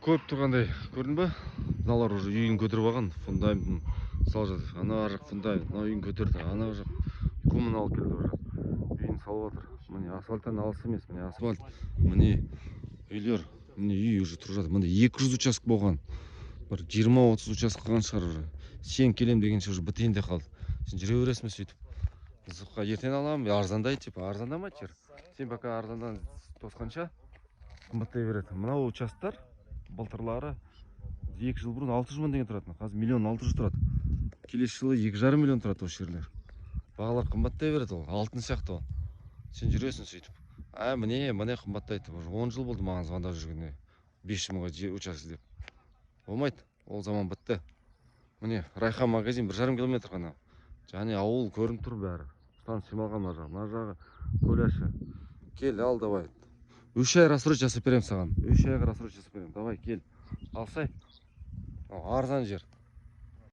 көріп тұрғандай көрдің ба? Мыналар уже үйін көтеріп алған, фундаментін салып жатыр. Ана жақ фундамент, мына үйін көтерді, ана жақ құмын алып келді уже. Үйін салып жатыр. Міне асфальттан алыс емес, міне асфальт, міне үйлер, міне үй уже тұрып жатыр. Міне 200 участок болған. Бір 20-30 участок қалған шығар уже. Сен келем дегенше уже бітейін де қалды. Сен жүре бересің сөйтіп. Зыққа ертең аламын, арзандай типа, арзандамайды жер. Сен пока арзандан тосқанша қымбаттай береді. Мынау участтар былтырлары 2 жыл бұрын 600 мың деген тұратын. Қазір 1.600.000 тұрады. Келесі жылы 2,5 миллион тұрады осы жерлер. Бағалар қымбаттай береді ол, алтын сияқты ол. Сен жүресің сөйтіп. Міне қымбаттайды. Уже 10 жыл болды маған звондап жүргеніне. 500 мыңға участок деп. Болмайды. Ол заман бітті. Міне Райхан магазин 1,5 километр ғана. Және ауыл көрініп тұр бәрі. Станция Шималған мына жағы Көляшы. Кел, ал давай. 3 ай рассрочка жасап беремін саған. 3 айға рассрочка жасап беремін. Давай кел. Алсай. Арзан жер.